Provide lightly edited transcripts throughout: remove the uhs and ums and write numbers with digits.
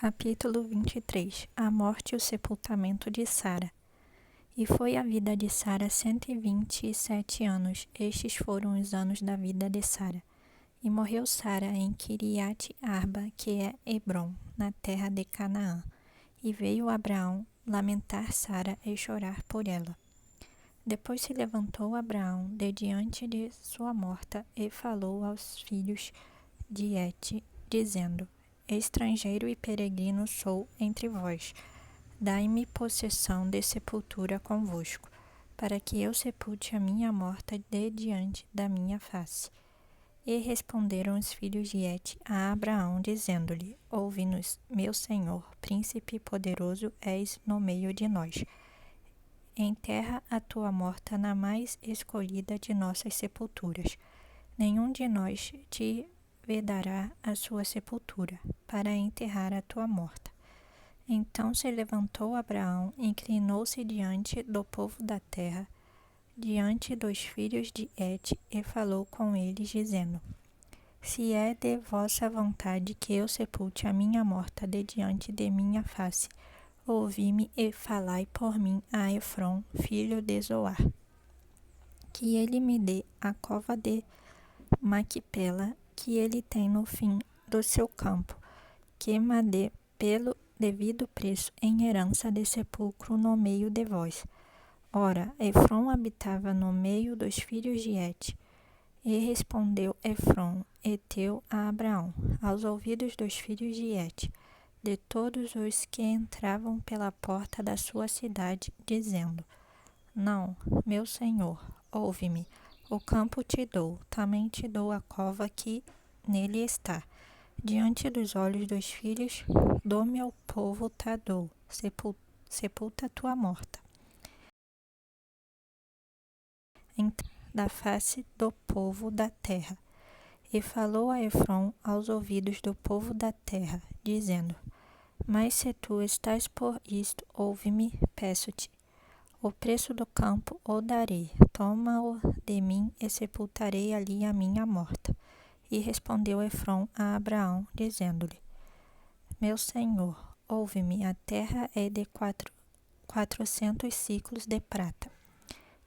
Capítulo 23. A morte e o sepultamento de Sara. E foi a vida de Sara 127 anos. Estes foram os anos da vida de Sara. E morreu Sara em Quiriate-Arba, que é Hebrom, na terra de Canaã. E veio Abraão lamentar Sara e chorar por ela. Depois se levantou Abraão de diante de sua morta e falou aos filhos de Et, dizendo: Estrangeiro e peregrino sou entre vós. Dai-me possessão de sepultura convosco, para que eu sepulte a minha morta de diante da minha face. E responderam os filhos de Et a Abraão, dizendo-lhe: Ouve-nos, meu senhor, príncipe poderoso és no meio de nós. Enterra a tua morta na mais escolhida de nossas sepulturas. Nenhum de nós te vedará a sua sepultura, para enterrar a tua morta. Então se levantou Abraão, inclinou-se diante do povo da terra, diante dos filhos de Et, e falou com eles, dizendo: Se é de vossa vontade que eu sepulte a minha morta de diante de minha face, ouvi-me e falai por mim a Efrom, filho de Zoar, que ele me dê a cova de Maquipela, que ele tem no fim do seu campo, que me dê pelo devido preço em herança de sepulcro no meio de vós. Ora, Efrom habitava no meio dos filhos de Et. E respondeu Efrom, heteu, a Abraão, aos ouvidos dos filhos de Et, de todos os que entravam pela porta da sua cidade, dizendo: Não, meu senhor, ouve-me. O campo te dou, também te dou a cova que nele está. Diante dos olhos dos filhos do meu povo te dou, sepulta tua morta. Da face do povo da terra. E falou a Efrom aos ouvidos do povo da terra, dizendo: Mas se tu estás por isto, ouve-me, peço-te. O preço do campo o darei, toma-o de mim e sepultarei ali a minha morta. E respondeu Efrom a Abraão, dizendo-lhe: Meu senhor, ouve-me, a terra é de 400 siclos de prata.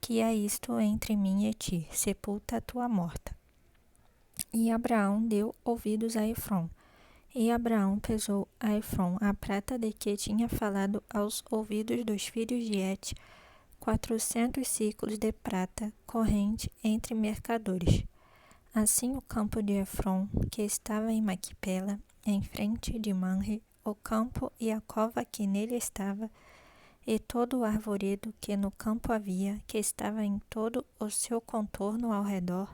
Que é isto entre mim e ti? Sepulta a tua morta. E Abraão deu ouvidos a Efrom. E Abraão pesou a Efrom a prata de que tinha falado aos ouvidos dos filhos de Et, 400 siclos de prata, corrente entre mercadores. Assim o campo de Efrom, que estava em Maquipela, em frente de Manre, o campo e a cova que nele estava, e todo o arvoredo que no campo havia, que estava em todo o seu contorno ao redor,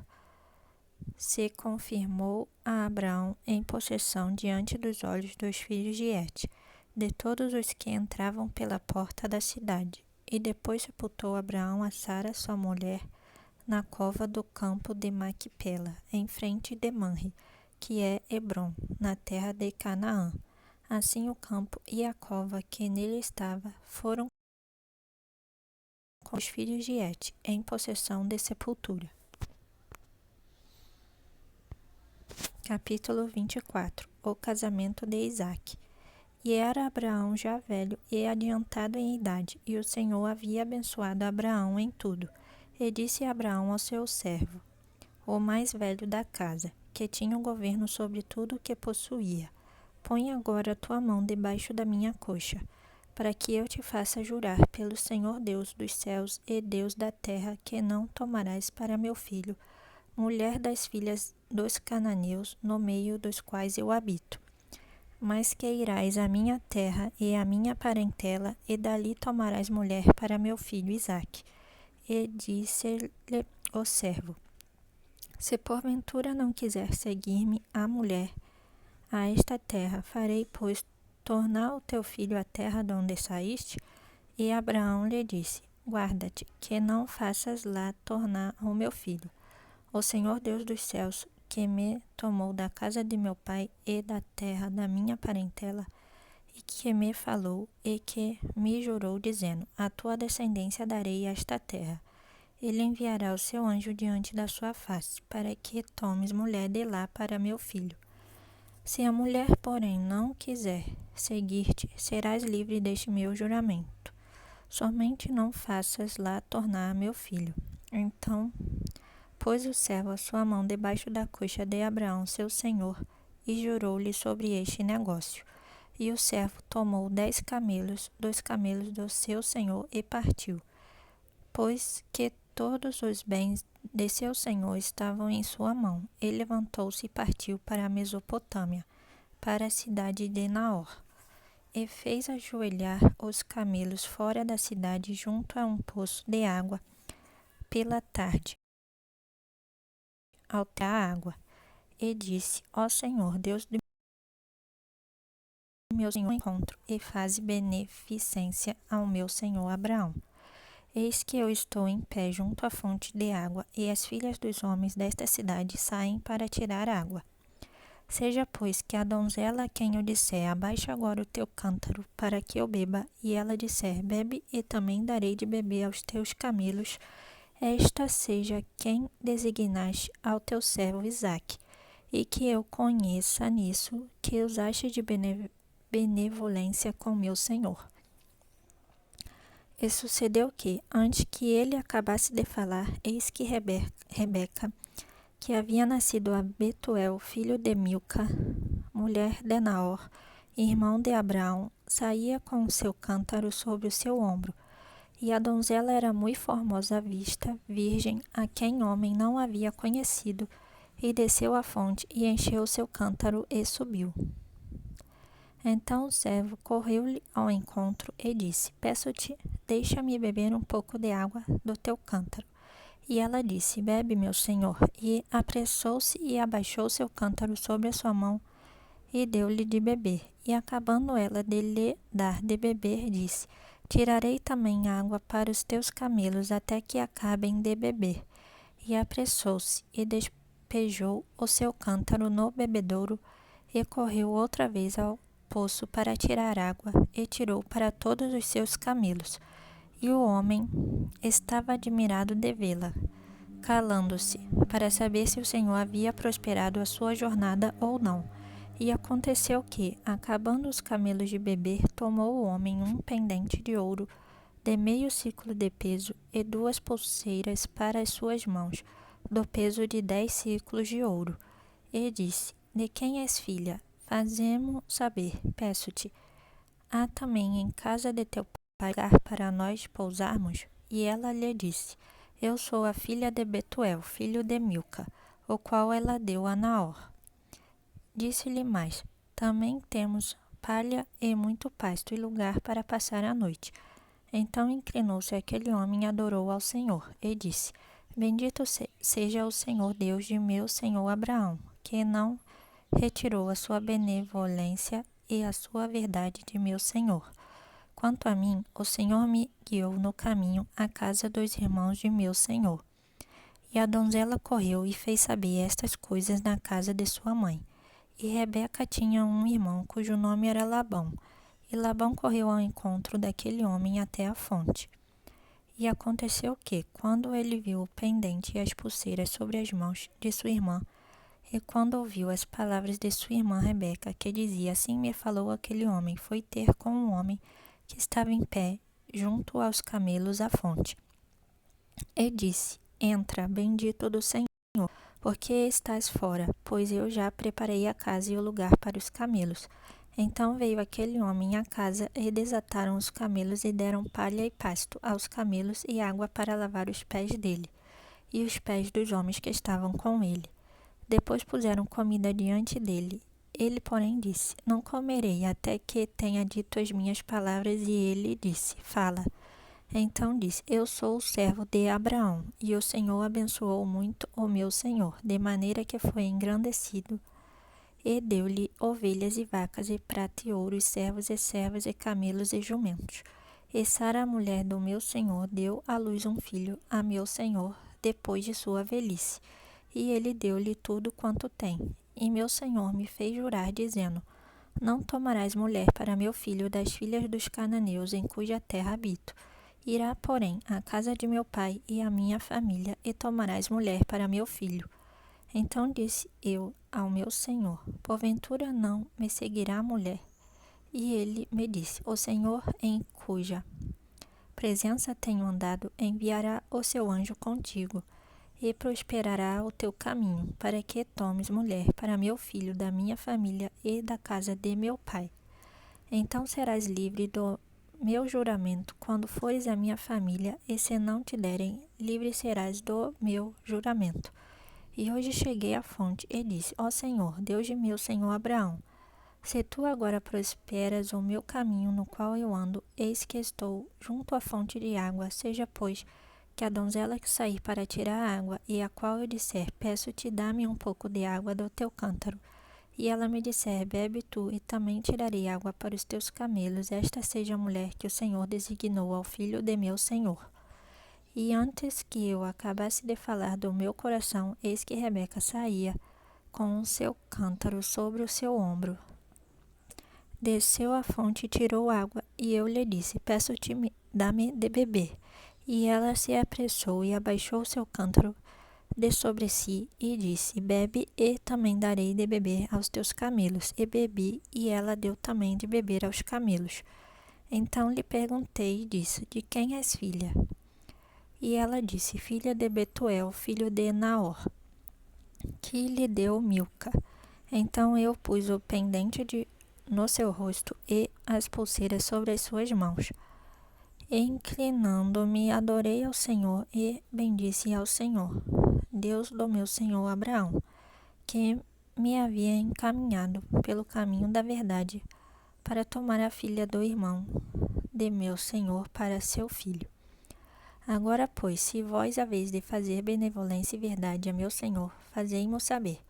se confirmou a Abraão em possessão diante dos olhos dos filhos de Et, de todos os que entravam pela porta da cidade. E depois sepultou Abraão a Sara, sua mulher, na cova do campo de Maquipela, em frente de Manre, que é Hebrom, na terra de Canaã. Assim o campo e a cova que nele estava foram com os filhos de Et, em possessão de sepultura. Capítulo 24. O casamento de Isaque. E era Abraão já velho e adiantado em idade, e o Senhor havia abençoado Abraão em tudo. E disse Abraão ao seu servo, o mais velho da casa, que tinha o governo sobre tudo o que possuía: Põe agora a tua mão debaixo da minha coxa, para que eu te faça jurar pelo Senhor Deus dos céus e Deus da terra, que não tomarás para meu filho mulher das filhas dos cananeus, no meio dos quais eu habito, mas que irás à minha terra e à minha parentela, e dali tomarás mulher para meu filho Isaque. E disse-lhe o servo: Se porventura não quiser seguir-me a mulher a esta terra, farei, pois, tornar o teu filho à terra de onde saíste? E Abraão lhe disse: Guarda-te, que não faças lá tornar o meu filho. O Senhor Deus dos céus, que me tomou da casa de meu pai e da terra da minha parentela, e que me falou e que me jurou, dizendo: A tua descendência darei esta terra. Ele enviará o seu anjo diante da sua face, para que tomes mulher de lá para meu filho. Se a mulher, porém, não quiser seguir-te, serás livre deste meu juramento. Somente não faças lá tornar meu filho. Então pôs o servo a sua mão debaixo da coxa de Abraão, seu senhor, e jurou-lhe sobre este negócio. E o servo tomou 10 camelos, 2 camelos do seu senhor, e partiu, pois que todos os bens de seu senhor estavam em sua mão. E levantou-se e partiu para a Mesopotâmia, para a cidade de Naor, e fez ajoelhar os camelos fora da cidade, junto a um poço de água, pela tarde, ao ter a água, e disse: Ó Senhor, Deus do meu senhor, encontro, e faze beneficência ao meu senhor Abraão. Eis que eu estou em pé junto à fonte de água, e as filhas dos homens desta cidade saem para tirar água. Seja, pois, que a donzela a quem eu disser, abaixa agora o teu cântaro, para que eu beba, e ela disser, bebe, e também darei de beber aos teus camelos, esta seja quem designaste ao teu servo Isaque, e que eu conheça nisso que usaste de benevolência com meu senhor. E sucedeu que, antes que ele acabasse de falar, eis que Rebeca, que havia nascido a Betuel, filho de Milca, mulher de Naor, irmão de Abraão, saía com o seu cântaro sobre o seu ombro. E a donzela era muito formosa à vista, virgem, a quem homem não havia conhecido, e desceu à fonte, e encheu o seu cântaro, e subiu. Então o servo correu-lhe ao encontro e disse, peço-te, deixa-me beber um pouco de água do teu cântaro. E ela disse, bebe, meu senhor. E apressou-se e abaixou seu cântaro sobre a sua mão, e deu-lhe de beber. E acabando ela de lhe dar de beber, disse, tirarei também água para os teus camelos, até que acabem de beber. E apressou-se, e despejou o seu cântaro no bebedouro, e correu outra vez ao poço para tirar água, e tirou para todos os seus camelos. E o homem estava admirado de vê-la, calando-se, para saber se o Senhor havia prosperado a sua jornada ou não. E aconteceu que, acabando os camelos de beber, tomou o homem um pendente de ouro de meio siclo de peso e 2 pulseiras para as suas mãos, do peso de 10 siclos de ouro. E disse, de quem és filha? Fazemo saber, peço-te. Há também em casa de teu pai lugar para nós pousarmos? E ela lhe disse, eu sou a filha de Betuel, filho de Milca, o qual ela deu a Naor. Disse-lhe mais, também temos palha e muito pasto e lugar para passar a noite. Então inclinou-se aquele homem e adorou ao Senhor, e disse, bendito seja o Senhor Deus de meu senhor Abraão, que não retirou a sua benevolência e a sua verdade de meu senhor. Quanto a mim, o Senhor me guiou no caminho à casa dos irmãos de meu senhor. E a donzela correu e fez saber estas coisas na casa de sua mãe. E Rebeca tinha um irmão cujo nome era Labão. E Labão correu ao encontro daquele homem até a fonte. E aconteceu que, quando ele viu o pendente e as pulseiras sobre as mãos de sua irmã, e quando ouviu as palavras de sua irmã Rebeca, que dizia, assim me falou aquele homem, foi ter com um homem que estava em pé, junto aos camelos à fonte. E disse, entra, bendito do Senhor, porque estás fora, pois eu já preparei a casa e o lugar para os camelos. Então veio aquele homem à casa, e desataram os camelos, e deram palha e pasto aos camelos, e água para lavar os pés dele, e os pés dos homens que estavam com ele. Depois puseram comida diante dele. Ele, porém, disse, não comerei até que tenha dito as minhas palavras. E ele disse, fala. Então disse, eu sou o servo de Abraão, e o Senhor abençoou muito o meu senhor, de maneira que foi engrandecido, e deu-lhe ovelhas e vacas, e prata e ouro, e servos e servas, e camelos e jumentos. E Sara, a mulher do meu senhor, deu à luz um filho a meu senhor, depois de sua velhice. E ele deu-lhe tudo quanto tem. E meu senhor me fez jurar, dizendo, não tomarás mulher para meu filho das filhas dos cananeus, em cuja terra habito. Irá, porém, à casa de meu pai e à minha família, e tomarás mulher para meu filho. Então disse eu ao meu senhor: porventura não me seguirá a mulher? E ele me disse: o Senhor, em cuja presença tenho andado, enviará o seu anjo contigo, e prosperará o teu caminho, para que tomes mulher para meu filho da minha família e da casa de meu pai. Então serás livre do meu juramento quando fores à minha família, e se não te derem, livre serás do meu juramento. E hoje cheguei à fonte e disse: ó Senhor, Deus de meu senhor Abraão, se tu agora prosperas o meu caminho no qual eu ando, eis que estou junto à fonte de água, seja, pois, que a donzela que sair para tirar a água, e a qual eu disser: peço-te, dá-me um pouco de água do teu cântaro, e ela me disser: bebe tu, e também tirarei água para os teus camelos, esta seja a mulher que o Senhor designou ao filho de meu senhor. E antes que eu acabasse de falar do meu coração, eis que Rebeca saía com o seu cântaro sobre o seu ombro. Desceu à fonte e tirou água, e eu lhe disse: peço-te, dá-me de beber. E ela se apressou e abaixou seu cântaro de sobre si, e disse: bebe, e também darei de beber aos teus camelos. E bebi, e ela deu também de beber aos camelos. Então lhe perguntei e disse: de quem és filha? E ela disse: filha de Betuel, filho de Naor, que lhe deu Milca. Então eu pus o pendente no seu rosto e as pulseiras sobre as suas mãos. E inclinando-me, adorei ao Senhor e bendisse ao Senhor, Deus do meu senhor Abraão, que me havia encaminhado pelo caminho da verdade para tomar a filha do irmão de meu senhor para seu filho. Agora, pois, se vós haveis de fazer benevolência e verdade a meu senhor, fazei-mo saber,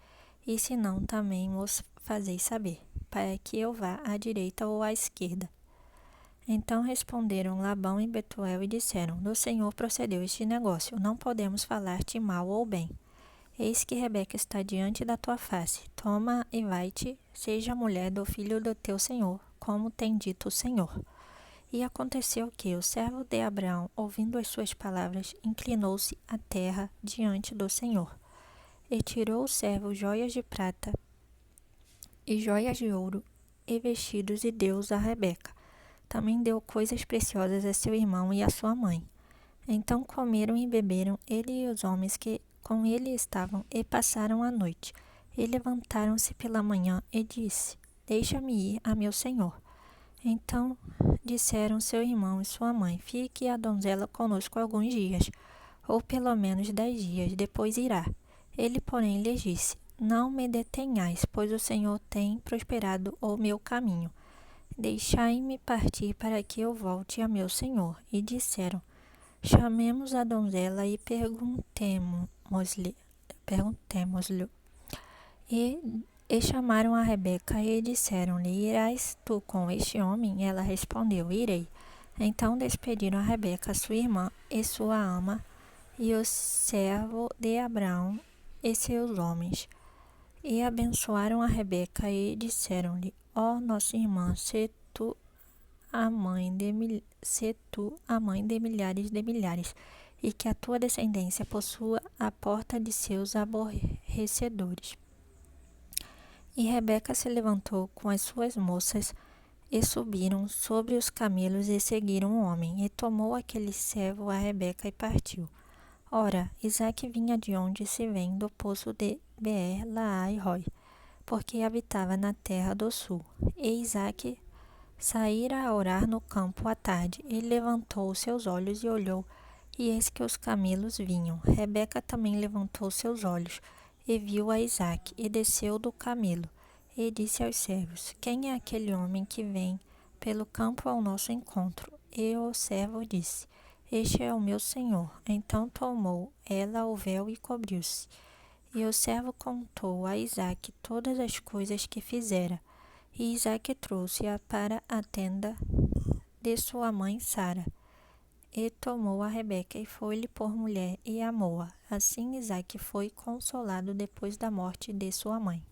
e se não, também mos fazeis saber, para que eu vá à direita ou à esquerda. Então responderam Labão e Betuel e disseram: do Senhor procedeu este negócio, não podemos falar-te mal ou bem. Eis que Rebeca está diante da tua face, toma e vai-te, seja mulher do filho do teu senhor, como tem dito o Senhor. E aconteceu que o servo de Abraão, ouvindo as suas palavras, inclinou-se à terra diante do Senhor. E tirou o servo joias de prata e joias de ouro e vestidos, e deu-os a Rebeca. Também deu coisas preciosas a seu irmão e a sua mãe. Então comeram e beberam, ele e os homens que com ele estavam, e passaram a noite. E levantaram-se pela manhã, e disse: deixa-me ir a meu senhor. Então disseram seu irmão e sua mãe: fique a donzela conosco alguns dias, ou pelo menos 10 dias, depois irá. Ele, porém, lhes disse: não me detenhais, pois o Senhor tem prosperado o meu caminho. Deixai-me partir para que eu volte a meu senhor. E disseram: chamemos a donzela e perguntemos-lhe. E chamaram a Rebeca e disseram-lhe: irás tu com este homem? Ela respondeu: irei. Então despediram a Rebeca, sua irmã, e sua ama, e o servo de Abraão e seus homens. E abençoaram a Rebeca e disseram-lhe: ó nossa irmã, se tu a mãe de milhares de milhares, e que a tua descendência possua a porta de seus aborrecedores. E Rebeca se levantou com as suas moças, e subiram sobre os camelos e seguiram o homem. E tomou aquele servo a Rebeca e partiu. Ora, Isaque vinha de onde se vem, do poço de Beer-Lahai-Roi, porque habitava na terra do sul. E Isaque saíra a orar no campo à tarde, e levantou seus olhos e olhou, e eis que os camelos vinham. Rebeca também levantou seus olhos, e viu a Isaque, e desceu do camelo, e disse aos servos: quem é aquele homem que vem pelo campo ao nosso encontro? E o servo disse: este é o meu senhor. Então tomou ela o véu e cobriu-se. E o servo contou a Isaque todas as coisas que fizera. E Isaque trouxe-a para a tenda de sua mãe Sara. E tomou a Rebeca e foi-lhe por mulher, e amou-a. Assim Isaque foi consolado depois da morte de sua mãe.